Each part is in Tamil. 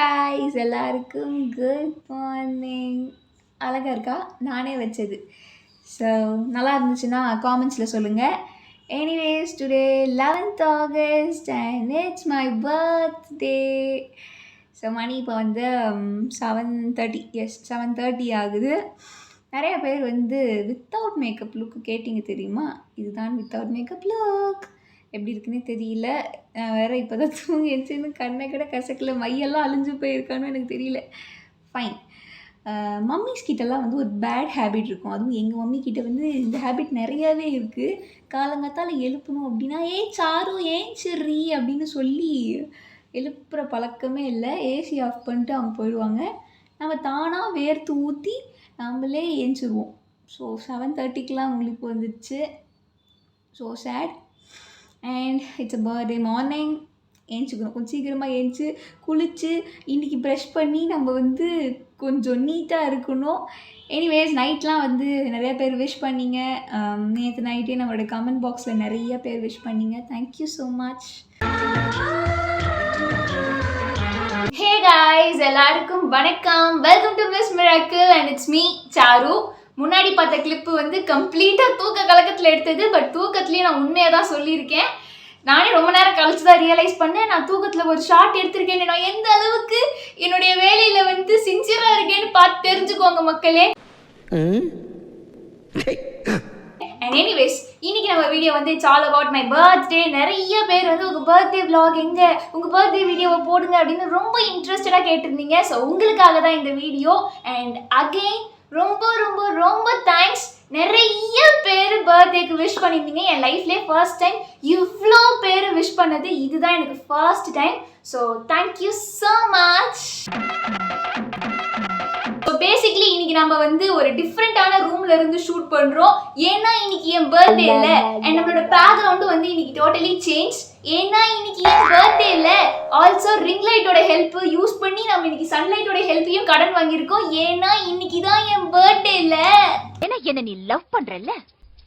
guys, எல்லாருக்கும் குட் மார்னிங். அழகாக இருக்கா? நானே வச்சது. ஸோ நல்லா இருந்துச்சுன்னா காமெண்ட்ஸில் சொல்லுங்கள். Anyways today 11th August and it's my birthday. So மணி இப்போ வந்து 7:30. எஸ் 7:30 ஆகுது. நிறைய பேர் வந்து வித்தவுட் மேக்கப் லுக்கு கேட்டிங்க தெரியுமா? இதுதான் வித்தவுட் மேக்கப் லுக். எப்படி இருக்குன்னே தெரியல. நான் வேறு இப்போ தான் தூங்கி எந்திரிச்சு கண்ணை கூட கசக்கல, மையெல்லாம் அழிஞ்சு போயிருக்கான்னு எனக்கு தெரியல. ஃபைன். மம்மிஸ் கிட்டலாம் வந்து ஒரு பேட் ஹேபிட் இருக்கும். அதுவும் எங்கள் மம்மி கிட்ட வந்து இந்த ஹேபிட் நிறையாவே இருக்குது. காலங்காத்தால் எழுப்பணும் அப்படின்னா சாரு ஏஞ்சிட்றி அப்படின்னு சொல்லி எழுப்புகிற பழக்கமே இல்லை. ஏசி ஆஃப் பண்ணிட்டு அவங்க போயிடுவாங்க. நம்ம தானாக வேர்த்து ஊற்றி நம்மளே ஏஞ்சிடுவோம். ஸோ 7:30க்கெலாம் உங்களுக்கு வந்துடுச்சு. So sad. And it's a birthday morning. ஏஞ்சிக்கணும், கொஞ்சம் சீக்கிரமாக ஏஞ்சி குளித்து இன்றைக்கி ப்ரெஷ் பண்ணி நம்ம வந்து கொஞ்சம் நீட்டாக இருக்கணும். எனிவேஸ் நைட்லாம் வந்து நிறையா பேர் விஷ் பண்ணிங்க. நேற்று நைட்டே நம்மளோட கமெண்ட் பாக்ஸில் நிறைய பேர் விஷ் பண்ணிங்க. Thank you so much. Hey guys, எல்லாருக்கும் வணக்கம். Welcome to miss miracle and it's me Charu. முன்னாடி பார்த்த கிளிப்பு வந்து கம்ப்ளீட்டாக தூக்க கலக்கத்தில் எடுத்தது. பட் தூக்கத்துலேயே நான் உண்மையாக தான் சொல்லியிருக்கேன். நானே ரொம்ப நேரம் கழிச்சு தான் ரியலைஸ் பண்ணேன். நான் தூக்கத்தில் ஒரு ஷார்ட் எடுத்திருக்கேன். நான் எந்த அளவுக்கு என்னுடைய வேலையில் வந்து சின்சியராக இருக்கேன்னு பார்த்து தெரிஞ்சுக்கோங்க மக்களே. அண்ட் எனிவேஸ் இன்னைக்கு நம்ம வீடியோ வந்து it's all about my birthday. நிறைய பேர் வந்து உங்கள் பர்த்டே விலாக் எங்கே, உங்கள் பர்த்டே வீடியோவை போடுங்க அப்படின்னு ரொம்ப இன்ட்ரெஸ்டடாக கேட்டிருந்தீங்க. ஸோ உங்களுக்காக தான் இந்த வீடியோ. அண்ட் அகெயின் ரொம்ப ரொம்ப ரொம்ப தேங்க்ஸ். நிறைய பேர் பர்த்டேக்கு விஷ் பண்ணியிருந்தீங்க. என் லைஃப்லேயே ஃபர்ஸ்ட் டைம் இவ்வளோ பேர் விஷ் பண்ணது இதுதான் எனக்கு first time. So thank you so much. So basically இன்னைக்கு நம்ம வந்து ஒரு டிஃப்ரெண்டான ரூம்ல இருந்து ஷூட் பண்றோம். ஏன்னா இன்னைக்கு என் பர்த்டே இல்லை. அண்ட் நம்மளோட பேக்ரவுண்டு வந்து இன்னைக்கு டோட்டலி சேஞ்ச். ஏன்னா இன்னைக்கு என் பர்த்டே இல்லை. ஆல்சோ ரிங் லைட்டோட ஹெல்ப் யூஸ் பண்ணி நம்ம இன்னைக்கு சன்லைட்டோட ஹெல்ப்பையும் கடன் வாங்கியிருக்கோம். ஏன்னா இன்னைக்கு தான் என் பர்த்டே இல்லை. ஏன்னா என்ன நீ லவ் பண்றல்ல,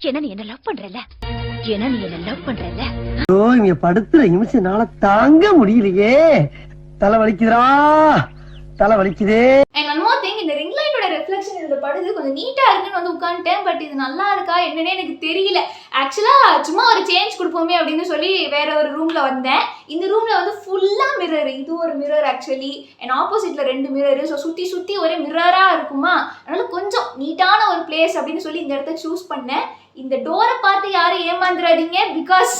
ஏன்னா நீ என்ன லவ் பண்றல்ல, ஏன்னா நீ என்ன லவ் பண்றல்ல. ஐயோ, இங்க படுத்துற நிமிஷம்னால தாங்க முடியலையே. தலை வலிக்குதுடா, தலை வலிக்குதே. அண்ட் ஒன் மோர் திங், இந்த ரிங் லைட்டோட ரிஃப்ளெக்ஷன் இதுல படுது கொஞ்சம் நீட்டா இருக்குன்னு வந்து உட்காந்துட்டேன். பட் இது நல்லா இருக்கா என்னன்னே எனக்கு தெரியல. ஆக்சுவலா சும்மா ஒரு சேஞ்ச் கொடுப்போமே அப்படின்னு சொல்லி வேற ஒரு ரூம்ல வந்தேன். இந்த ரூம்ல வந்து ஃபுல்லா மிரர். இது ஒரு மிரர் ஆக்சுவலி. அண்ட் ஆப்போசிட்ல 2 மிரர். ஸோ சுத்தி சுத்தி ஒரே மிரரா இருக்குமா, அதனால கொஞ்சம் நீட்டான ஒரு பிளேஸ் அப்படின்னு சொல்லி இந்த இடத்த சூஸ் பண்ணேன். இந்த டோரை பார்த்து யாரும் ஏமாந்துடாதீங்க. பிகாஸ்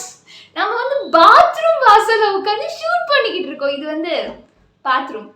நம்ம வந்து பாத்ரூம் வாசல்ல உட்காந்து ஷூட் பண்ணிக்கிட்டு இருக்கோம். இது வந்து பாத்ரூம்.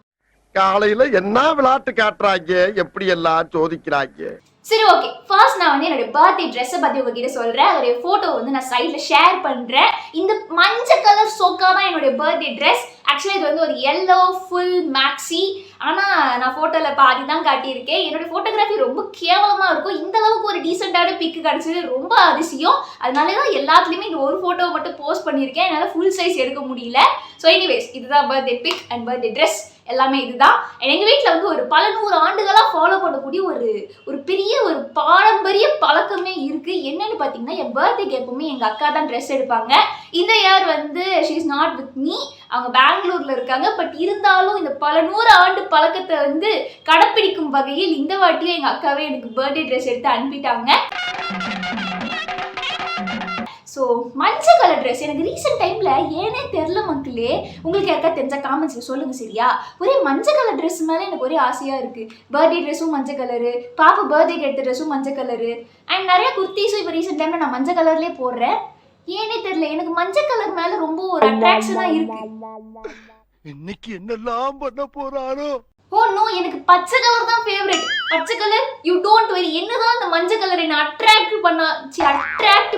காலையில என்ன விளையாட்டு காட்டுறாங்க, எப்படி எல்லாம் சோதிக்கிறாங்க. சரி, ஓகே. ஃபர்ஸ்ட் நான் வந்து என்னோட பர்த்டே ட்ரெஸ்ஸை பற்றி உங்ககிட்ட சொல்கிறேன். அதோடைய ஃபோட்டோ வந்து நான் சைடில் ஷேர் பண்ணுறேன். இந்த மஞ்சள் கலர் சோக்கா தான் என்னுடைய பர்த்டே ட்ரெஸ். ஆக்சுவலாக இது வந்து ஒரு எல்லோ ஃபுல் மேக்ஸி. ஆனால் நான் ஃபோட்டோவில் பாதி தான் காட்டியிருக்கேன். என்னோடய ஃபோட்டோகிராஃபி ரொம்ப கேவலமாக இருக்கும். இந்த அளவுக்கு ஒரு டீசெண்டான பிக்கு கிடச்சது ரொம்ப அதிசயம். அதனால தான் எல்லாத்துலேயுமே இந்த ஒரு ஃபோட்டோவை மட்டும் போஸ்ட் பண்ணியிருக்கேன். என்னால் ஃபுல் சைஸ் எடுக்க முடியல. ஸோ எனிவேஸ் இதுதான் birthday pic and birthday dress எல்லாமே இதுதான். எங்கள் வீட்டில் வந்து ஒரு பல 100 ஆண்டுகளாக ஃபாலோ பண்ணக்கூடிய ஒரு பெரிய ஒரு பாரம்பரிய பழக்கமே இருக்குது. என்னன்னு பார்த்தீங்கன்னா, என் பர்த்டேக்கு எப்பவுமே எங்கள் அக்கா தான் ட்ரெஸ் எடுப்பாங்க. இந்த இயர் வந்து she is not with me, அவங்க பெங்களூரில் இருக்காங்க. பட் இருந்தாலும் இந்த பல 100 ஆண்டு பழக்கத்தை வந்து கடைப்பிடிக்கும் வகையில் இந்த வாட்டியும் எங்கள் அக்காவே எனக்கு பர்த்டே ட்ரெஸ் எடுத்து அனுப்பிட்டாங்க. ஸோ மஞ்சள் கலர் ட்ரெஸ் எனக்கு ரீசெண்ட் டைமில் ஏனே தெரில மக்களே. உங்களுக்கு யாருக்கா தெரிஞ்சா காமெண்ட்ஸில் சொல்லுங்கள் சரியா. ஒரே மஞ்சள் கலர் ட்ரெஸ் மேலே எனக்கு ஒரே ஆசையாக இருக்குது. பர்த்டே ட்ரெஸ்ஸும் மஞ்சள் கலரு, பாப்பா பர்த்டேக்கு எடுத்த ட்ரெஸ்ஸும் மஞ்சள் கலரு. அண்ட் நிறைய குர்த்திஸும் இப்போ ரீசெண்ட் டைமில் நான் மஞ்சள் கலர்லேயே போடுறேன். ஏனே தெரில, எனக்கு மஞ்சள் கலர் மேலே ரொம்ப ஒரு அட்ராக்ஷனாக இருக்குது. இன்னைக்கு என்னெல்லாம் பண்ண போறாரோ. ஓ நோ, எனக்கு பச்சை கலர் தான் ஃபேவரட். பச்சை கலர் யூ டோன்ட் வரி. என்னதான் அந்த மஞ்சள் கலர் என்ன அட்ராக்ட்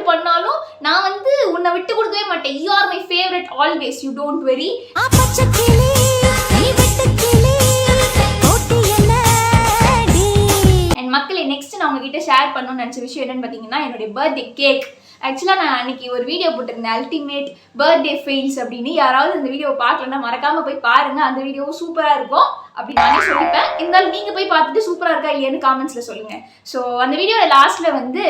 பண்ணாலும் நான் வந்து உன்னை விட்டு கொடுக்கவே மாட்டேன். You are my favourite always. You don't worry. And மக்களே, நெக்ஸ்ட் நான் உங்ககிட்ட ஷேர் பண்ணணும்னு நினச்ச விஷயம் என்னன்னு பார்த்தீங்கன்னா, என்னுடைய பர்த்டே கேக். ஆக்சுவலாக நான் அன்றைக்கி ஒரு வீடியோ போட்டிருந்தேன், அல்டிமேட் பர்த்டே ஃபெயில்ஸ் அப்படின்னு. யாராவது அந்த வீடியோவை பார்க்கலன்னா மறக்காமல் போய் பாருங்கள். அந்த வீடியோவும் சூப்பராக இருக்கும் அப்படின்னு நானே சொல்லிப்பேன். இருந்தாலும் நீங்கள் போய் பார்த்துட்டு சூப்பராக இருக்கா இல்லையான்னு காமெண்ட்ஸில் சொல்லுங்கள். ஸோ அந்த வீடியோட லாஸ்ட்டில் வந்து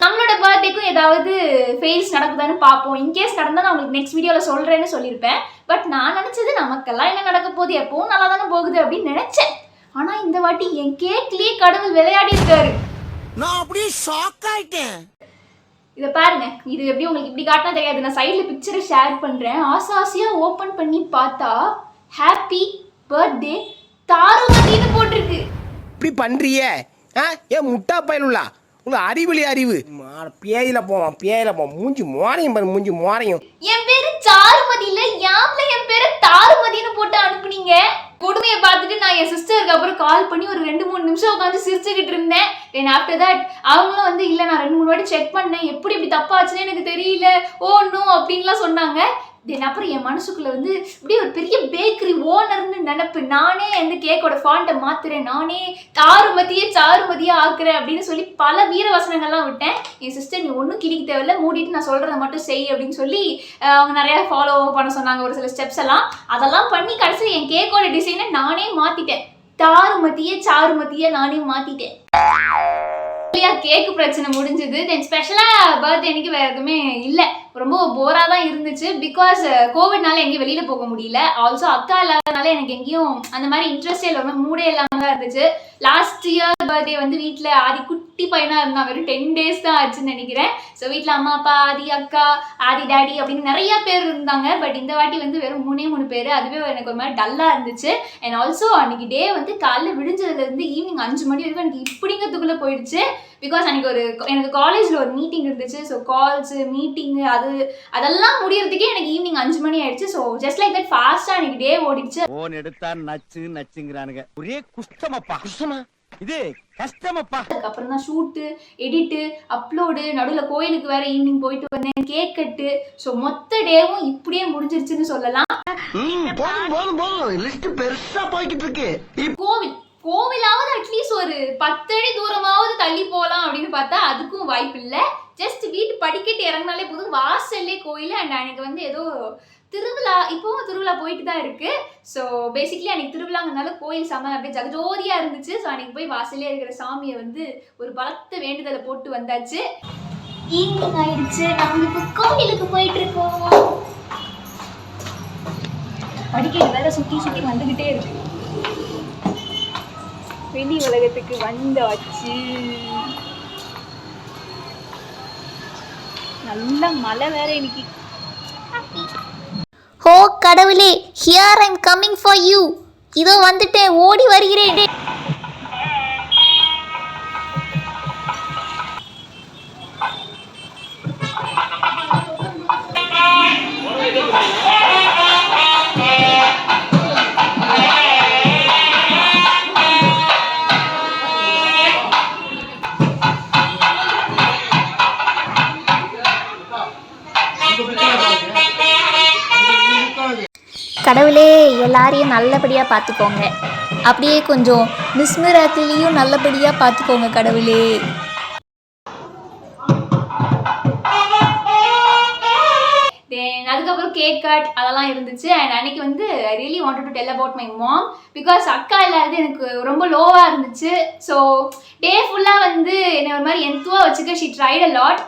நம்மளோட பர்த்டேக்கும் ஏதாவது ஃபெயில்ஸ் நடக்குதான்னு பார்ப்போம். இன்கேஸ் நடந்தால் நான் உங்களுக்கு நெக்ஸ்ட் வீடியோவில் சொல்கிறேன்னு சொல்லியிருப்பேன். பட் நான் நினச்சது நமக்கெல்லாம் என்ன நடக்க போகுது, எப்பவும் நல்லா தானே போகுது அப்படின்னு நினச்சேன். ஆனால் இந்த வாட்டி என் கேக்லேயே கடவுள் விளையாடி இருக்காரு. நான் அப்படியே ஷாக் ஆயிட்டேன். இதை பாருங்க, இது எப்படி உங்களுக்கு இப்படி காட்டினா தெரியாது. நான் சைடில் பிக்சரை ஷேர் பண்ணுறேன். ஆசையாக ஓப்பன் பண்ணி பார்த்தா ஹாப்பி பர்த்டே தாருமதின்னு போட்டிருக்கு. இப்படி பண்றியே ஏன் முட்டா பயலுள்ளா உங்களுக்கு அறிவிலி அறிவு பேயில போவான் மூஞ்சி மோரையும் பாரு, மூஞ்சி மோரையும். என் பேரு சாருமதி இல்ல, யாம்ல என் பேரு தாருமதின்னு போட்டு அனுப்புனீங்க. கொடுமையை பார்த்துட்டு நான் என் சிஸ்டருக்கு அப்புறம் கால் பண்ணி ஒரு 2-3 நிமிஷம் உட்காந்து சிரிச்சுக்கிட்டு இருந்தேன். தென் ஆஃப்டர் தட் அவங்களும் வந்து இல்லை நான் 2-3 வாட்டி செக் பண்ணேன், எப்படி இப்படி தப்பாச்சுன்னு எனக்கு தெரியல, ஓ நோ அப்படின்லாம் சொன்னாங்க. தென் அப்புறம் என் மனசுக்குள்ள வந்து இப்படியே ஒரு பெரிய பேக்கரி ஓனர்னு நினைப்பு. நானே அந்த கேக்கோட ஃபாண்ட்டை மாத்துறேன், நானே சாருமதியா ஆக்குறேன் அப்படின்னு சொல்லி பல வீர வசனங்கள்லாம் விட்டேன். என் சிஸ்டர் நீ ஒன்றும் கிளிக்க தேவையில்ல, மூடிட்டு நான் சொல்கிறத மட்டும் செய் அப்படின்னு சொல்லி அவங்க நிறையா ஃபாலோ பண்ண சொன்னாங்க, ஒரு சில ஸ்டெப்ஸ் எல்லாம். அதெல்லாம் பண்ணி கடைசியில் என் கேக்கோட டிசைனை நானே மாற்றிட்டேன். சாருமதியை நானே மாற்றிட்டேன். கேக்கு பிரச்சனை முடிஞ்சது. தென் ஸ்பெஷலாக பர்த்டே அன்னைக்கு வேறு எதுவுமே இல்லை, ரொம்ப போராக தான் இருந்துச்சு. பிகாஸ் கோவிட்னால எங்கேயும் வெளியில் போக முடியல. ஆல்சோ அக்கா இல்லாதனால எனக்கு எங்கேயும் அந்த மாதிரி இன்ட்ரெஸ்டே இல்லாமல் மூடே இல்லாமல் தான் இருந்துச்சு. லாஸ்ட் இயர் பர்த்டே வந்து வீட்டில் ஆதி குட்டி பையனாக இருந்தான், வெறும் 10 days தான் ஆச்சுன்னு நினைக்கிறேன். ஸோ வீட்டில் அம்மா அப்பா ஆதி அக்கா ஆதி டேடி அப்படின்னு நிறையா பேர் இருந்தாங்க. பட் இந்த வாட்டி வந்து வெறும் 3 பேர். அதுவே எனக்கு ஒரு மாதிரி டல்லாக இருந்துச்சு. அண்ட் ஆல்சோ அன்றைக்கி டே வந்து காலைல விடிஞ்சதுலேருந்து ஈவினிங் 5 மணி வரைக்கும் எனக்கு இப்படிங்கிறதுக்குள்ளே போயிடுச்சு. பிகாஸ் அன்றைக்கி எனக்கு காலேஜில் ஒரு மீட்டிங் இருந்துச்சு. ஸோ கால்ஸு மீட்டிங்கு அதெல்லாம் முடியறதுக்கே எனக்கு ஈவினிங் 5 மணி ஆயிடுச்சு. ஸோ ஜஸ்ட் லைக் தட் ஃபாஸ்ட்டாக எனக்கு டே ஓடிடுச்சு. போன் எடுத்தா நச்சுங்கிறானுங்க, ஒரே குஷ்டமா இது கஷ்டமப்பா. அதுக்கப்புறம் தான் ஷூட்டு, எடிட்டு, அப்லோடு, நடுவில் கோயிலுக்கு வேற ஈவினிங் போயிட்டு வந்தேன், கேக் கட்டு. ஸோ மொத்த டேவும் இப்படியே முடிஞ்சிருச்சுன்னு சொல்லலாம். பெருசா போய்கிட்டு இருக்கு. கோவிலாவது அட்லீஸ்ட் ஒரு 10 அடி தூரமாவது தள்ளி போகலாம் அப்படின்னு பார்த்தா அதுக்கும் வாய்ப்பு இல்லை. ஜஸ்ட் வீட்டு படிக்கட்டு இறங்கினாலே போதும், வாசல்லே கோயில். அண்ட் எனக்கு வந்து ஏதோ திருவிழா, இப்போவும் திருவிழா போயிட்டு தான் இருக்கு. ஸோ பேசிக்கலி அன்னைக்கு திருவிழாங்கிறதுனால கோயில் செம அப்படியே ஜகஜோதியாக இருந்துச்சு. ஸோ அன்னைக்கு போய் வாசல்லே இருக்கிற சாமியை வந்து ஒரு பலத்த வேண்டுதலை போட்டு வந்தாச்சு. ஈவினிங் ஆயிடுச்சு, நாங்கள் இப்போ கோயிலுக்கு போயிட்டு இருக்கோம். படிக்கட்டு வேற சுற்றி வந்துக்கிட்டே இருக்கு. வெளி உலகத்துக்கு வந்தாச்சு. நல்ல மழை வேற இன்னைக்கு. ஓ கடவுளே, here I am coming for you. இதோ வந்துட்டேன், ஓடி வருகிறேன். கடவுளே எல்லாரையும் நல்லபடியாக பார்த்துக்கோங்க. அப்படியே கொஞ்சம் மிஸ் மிராக்கிளையும் நல்லபடியாக பார்த்துக்கோங்க கடவுளே. தென் அதுக்கப்புறம் கேக் கட் அதெல்லாம் இருந்துச்சு. அண்ட் அன்னைக்கு வந்து I really wanted to tell about my mom. Because அக்கா இல்லாதது எனக்கு ரொம்ப லோவாக இருந்துச்சு. ஸோ டே ஃபுல்லாக வந்து என்னை ஒரு மாதிரி எந்துவாக வச்சுக்க ஷி ட்ரைட் அ லாட்.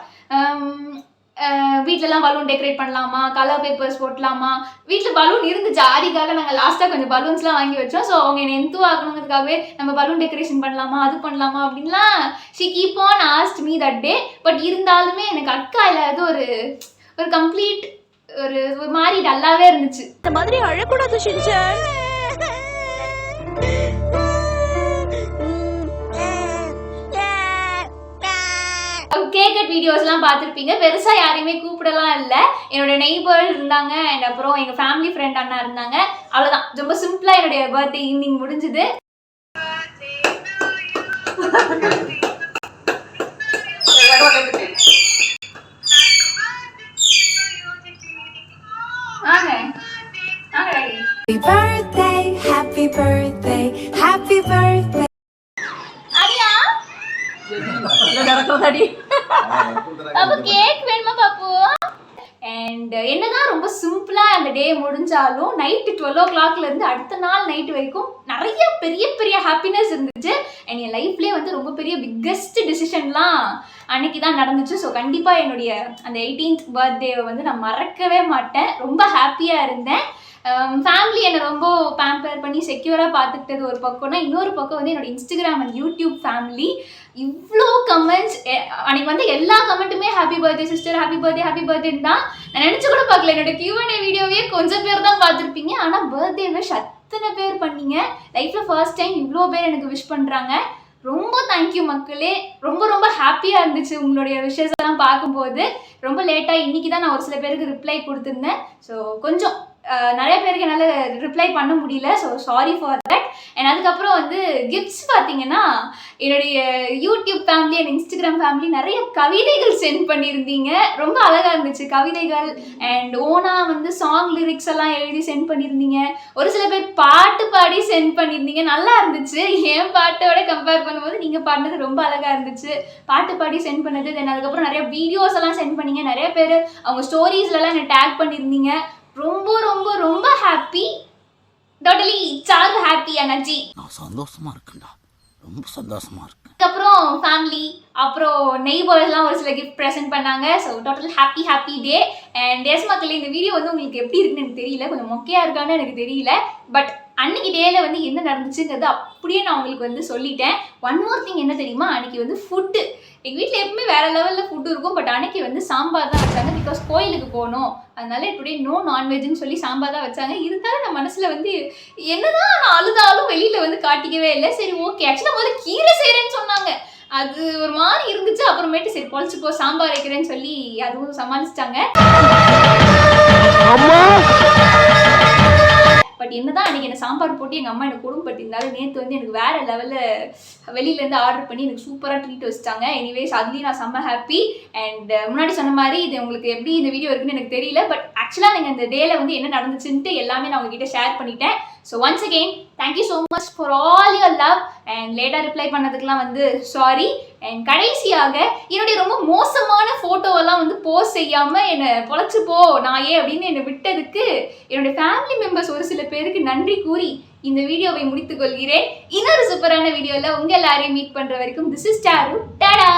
வீட்டிலலாம் பலூன் டெக்கரேட் பண்ணலாமா, கலர் பேப்பர்ஸ் போட்டலாமா. வீட்டில் பலூன் இருந்துச்சு, ஆதிக்காக நாங்கள் லாஸ்ட்டாக கொஞ்சம் பலூன்ஸ்லாம் வாங்கி வச்சோம். ஸோ அவங்க என்னை எந்துவாக்கணுங்கிறதுக்காகவே நம்ம பலூன் டெக்கரேஷன் பண்ணலாமா, அது பண்ணலாமா அப்படின்லாம் she keep on asked me that day. But இருந்தாலுமே எனக்கு அக்கா இல்லாத ஒரு கம்ப்ளீட் ஒரு மாதிரி டல்லாவே இருந்துச்சு. இந்த மாதிரி அழக்கூடாது ஷின்சான். கேக் கட் வீடியோஸ்லாம் பார்த்துருப்பீங்க. பெருசாக யாரையுமே கூப்பிடலாம் இல்லை. என்னோட நெய்பர் இருந்தாங்க அண்ட் அப்புறம் எங்கள் ஃபேமிலி ஃப்ரெண்ட் அண்ணா இருந்தாங்க. அவ்வளோதான், ரொம்ப சிம்பிளாக என்னுடைய பர்த்டே ஈவினிங் முடிஞ்சுது. Happy birthday, happy birthday. அடியா பாப்பு கேக் வேணுமா பாப்பு? அண்ட் என்னதான் ரொம்ப சிம்பிளாக அந்த டே முடிஞ்சாலும் நைட்டு 12 o'clockலேருந்து அடுத்த நாள் நைட்டு வரைக்கும் நிறைய பெரிய பெரிய ஹாப்பினஸ் இருந்துச்சு. அண்ட் என் லைஃப்லேயே வந்து ரொம்ப பெரிய பிக்கஸ்ட் டிசிஷன்லாம் அன்னைக்கு தான் நடந்துச்சு. ஸோ கண்டிப்பாக என்னுடைய அந்த 18th பர்த்டேவை வந்து நான் மறக்கவே மாட்டேன். ரொம்ப ஹாப்பியாக இருந்தேன். ஃபேமிலி என்னை ரொம்ப பேம்பர் பண்ணி செக்யூராக பார்த்துக்கிட்டது ஒரு பக்கம்னா, இன்னொரு பக்கம் வந்து என்னோட இன்ஸ்டாகிராம் அண்ட் யூடியூப் ஃபேமிலி இவ்வளோ கமெண்ட்ஸ். அன்றைக்கி வந்து எல்லா கமெண்ட்டுமே ஹாப்பி பர்த்டே சிஸ்டர், ஹாப்பி பர்த்டேன்னு தான். நான் நினச்சி கூட பார்க்கல. என்னோட Q&A வீடியோவே கொஞ்சம் பேர் தான் பார்த்துருப்பீங்க. ஆனால் பர்த்டே விஷ் அத்தனை பேர் பண்ணீங்க. லைஃப்பில் ஃபர்ஸ்ட் டைம் இவ்வளோ பேர் எனக்கு விஷ் பண்ணுறாங்க. ரொம்ப தேங்க்யூ மக்களே. ரொம்ப ரொம்ப ஹாப்பியாக இருந்துச்சு உங்களுடைய விஷஸ் எல்லாம் பார்க்கும்போது. ரொம்ப லேட்டாக இன்றைக்கி தான் நான் ஒரு சில பேருக்கு ரிப்ளை கொடுத்துருந்தேன். ஸோ கொஞ்சம் நிறைய பேருக்கு என்னால் ரிப்ளை பண்ண முடியல. So sorry for that. And அதுக்கப்புறம் வந்து கிஃப்ட்ஸ் பார்த்தீங்கன்னா, என்னுடைய YouTube family and Instagram family நிறைய கவிதைகள் சென்ட் பண்ணியிருந்தீங்க. ரொம்ப அழகாக இருந்துச்சு கவிதைகள். அண்ட் ஓனாக வந்து சாங் லிரிக்ஸ் எல்லாம் எழுதி சென்ட் பண்ணியிருந்தீங்க. ஒரு சில பேர் பாட்டு பாடி சென்ட் பண்ணியிருந்தீங்க. நல்லா இருந்துச்சு. என் பாட்டோட கம்பேர் பண்ணும்போது நீங்கள் பாடினது ரொம்ப அழகாக இருந்துச்சு. பாட்டு பாடி சென்ட் பண்ணது. தென் அதுக்கப்புறம் நிறைய வீடியோஸ் எல்லாம் சென்ட் பண்ணீங்க. நிறைய பேர் அவங்க ஸ்டோரிஸ்லலாம் என்னை டேக் பண்ணியிருந்தீங்க. ரொம்ப ரொம்ப ரொம்ப ஹாப்பி. டோட்டலி சாரு ஹாப்பி அண்ணாச்சி. நான் சந்தோஷமா இருக்கேன்டா, ரொம்ப சந்தோஷமா இருக்கேன். அதுக்கப்புறம் ஃபேமிலி அப்புறம் நெய்பர்ஸ்லாம் ஒரு சில கிஃப்ட் ப்ரெசென்ட் பண்ணாங்க. So total happy day. And yes மக்களே, இந்த வீடியோ வந்து உங்களுக்கு எப்படி இருக்குன்னு எனக்கு தெரியல, கொஞ்சம் மொக்கையாக இருக்கான்னு எனக்கு தெரியல. பட் அன்னைக்கு டேல வந்து என்ன நடந்துச்சுங்கிறது அப்படியே நான் உங்களுக்கு வந்து சொல்லிட்டேன். ஒன் மோர் திங் என்ன தெரியுமா, அன்னைக்கு வந்து ஃபுட்டு எங்கள் வீட்டில் எப்பவுமே வேறு லெவலில் ஃபுட்டு இருக்கும். பட் அன்னைக்கு வந்து சாம்பார் தான் வச்சாங்க. பிகாஸ் கோயிலுக்கு போகணும், அதனால டுடே நோ நான்வெஜ்னு சொல்லி சாம்பார் தான் வச்சாங்க. இருந்தாலும் நான் மனசில் வந்து என்னதான் நான் அழுதாலும் வெளியில் வந்து காட்டிக்கவே இல்லை. சரி ஓகே, ஆக்சுவலாக முதல்ல கீரை செய்கிறேன்னு சொன்னாங்க. அது ஒரு மாதிரி இருந்துச்சு. அப்புறமேட்டு சரி பொழிச்சு போ சாம்பார் வைக்கிறேன்னு சொல்லி அதுவும் சமாளிச்சிட்டாங்க. பட் என்னதான் அன்றைக்கி எனக்கு சாம்பார் போட்டு எங்கள் அம்மா எனக்கு குடும்பப்பட்டிருந்தாலும் நேற்று வந்து எனக்கு வேறு லெவலில் வெளியிலேருந்து ஆர்டர் பண்ணி எனக்கு சூப்பராக ட்ரீட் வச்சுட்டாங்க. எனிவேஸ் அதுலேயும் நான் செம்ம ஹாப்பி. அண்ட் முன்னாடி சொன்ன மாதிரி இது உங்களுக்கு எப்படி இந்த வீடியோ இருக்குன்னு எனக்கு தெரியல. பட் ஆக்சுவலாக நீங்கள் இந்த டேல வந்து என்ன நடந்துச்சுன்ட்டு எல்லாமே நான் உங்ககிட்ட ஷேர் பண்ணிட்டேன். So once again thank you so much for all your love. And லேட்டாக ரிப்ளை பண்ணதுக்கெலாம் வந்து சாரி. அண்ட் கடைசியாக என்னுடைய ரொம்ப மோசமான ஃபோட்டோவெல்லாம் வந்து போஸ்ட் செய்யாமல் என்னை பொழைச்சி போ நாயே அப்படின்னு என்னை விட்டதுக்கு என்னுடைய ஃபேமிலி மெம்பர்ஸ் ஒரு சில பேருக்கு நன்றி கூறி இந்த வீடியோவை முடித்துக் கொள்கிறேன். இன்னொரு சூப்பரான வீடியோவில் உங்கள் எல்லாரையும் மீட் பண்ணுற வரைக்கும் திஸ் இஸ் டாரு. டாடா.